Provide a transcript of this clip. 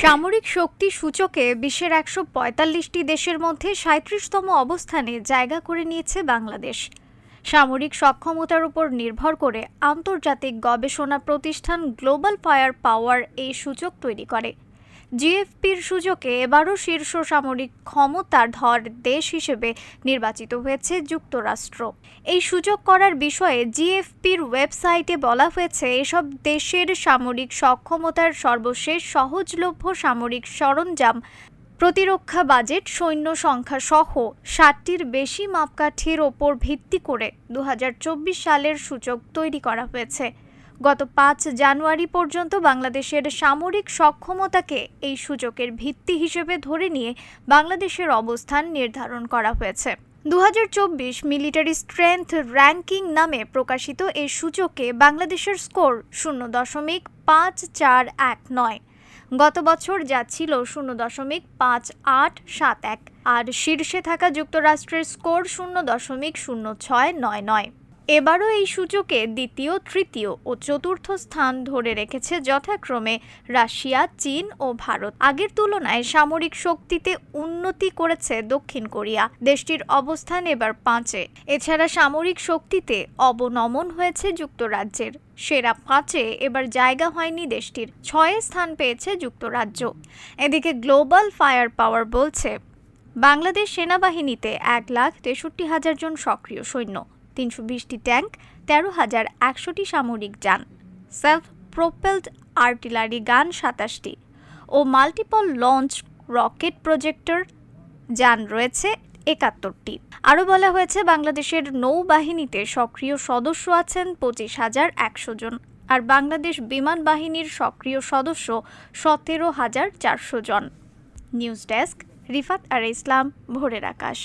সামরিক শক্তি সূচকে বিশ্বের ১৪৫টি দেশের মধ্যে ৩৭তম অবস্থানে জায়গা করে নিয়েছে বাংলাদেশ। সামরিক সক্ষমতার উপর নির্ভর করে আন্তর্জাতিক গবেষণা প্রতিষ্ঠান গ্লোবাল ফায়ার পাওয়ার এই সূচক তৈরি করে। জিএফপির সূচকে এবারও শীর্ষ সামরিক ক্ষমতাধর দেশ হিসেবে নির্বাচিত হয়েছে যুক্তরাষ্ট্র। এই সূচক করার বিষয়ে জিএফপির ওয়েবসাইটে বলা হয়েছে, এসব দেশের সামরিক সক্ষমতার সর্বশেষ সহজলভ্য সামরিক সরঞ্জাম, প্রতিরক্ষা বাজেট, সৈন্য সংখ্যা সহ ৬০টির বেশি মাপকাঠির ওপর ভিত্তি করে ২০২৪ সালের সূচক তৈরি করা হয়েছে। গত ৫ জানুয়ারি পর্যন্ত বাংলাদেশের সামরিক সক্ষমতাকে এই সূচকের ভিত্তি হিসেবে ধরে নিয়ে বাংলাদেশের অবস্থান নির্ধারণ করা হয়েছে। ২০২৪ মিলিটারি স্ট্রেংথ র্যাঙ্কিং নামে প্রকাশিত এই সূচকে বাংলাদেশের স্কোর ০.৫৪১৯। গত বছর যা ছিল ০.৫৮৭১, আর শীর্ষে থাকা যুক্তরাষ্ট্রের স্কোর ০.০৬৯৯। এবারও এই সূচকে দ্বিতীয়, তৃতীয় ও চতুর্থ স্থান ধরে রেখেছে যথাক্রমে রাশিয়া, চীন ও ভারত। আগের তুলনায় সামরিক শক্তিতে উন্নতি করেছে দক্ষিণ কোরিয়া, দেশটির অবস্থান এবার ৫-এ। এছাড়া সামরিক শক্তিতে অবনমন হয়েছে যুক্তরাজ্যের, সেরা 5-এ এবার জায়গা হয়নি দেশটির, 6-এ স্থান পেয়েছে যুক্তরাজ্য। এদিকে গ্লোবাল ফায়ার পাওয়ার বলছে, বাংলাদেশ সেনাবাহিনীতে ১,৬৩,০০০ জন সক্রিয় সৈন্য, ৩২০টি ট্যাঙ্ক, ১৩,১০০টি সামরিক যান, সেলফ প্রোপেলড আর্টিলারি গান ২৭টি ও মাল্টিপল লঞ্চ রকেট প্রজেক্টর যান রয়েছে ৭১টি। আরও বলা হয়েছে, বাংলাদেশের নৌবাহিনীতে সক্রিয় সদস্য আছেন ২৫,১০০ জন, আর বাংলাদেশ বিমান বাহিনীর সক্রিয় সদস্য ১৭,৪০০ জন। নিউজ ডেস্ক, রিফাত আর ইসলাম, ভোরের আকাশ।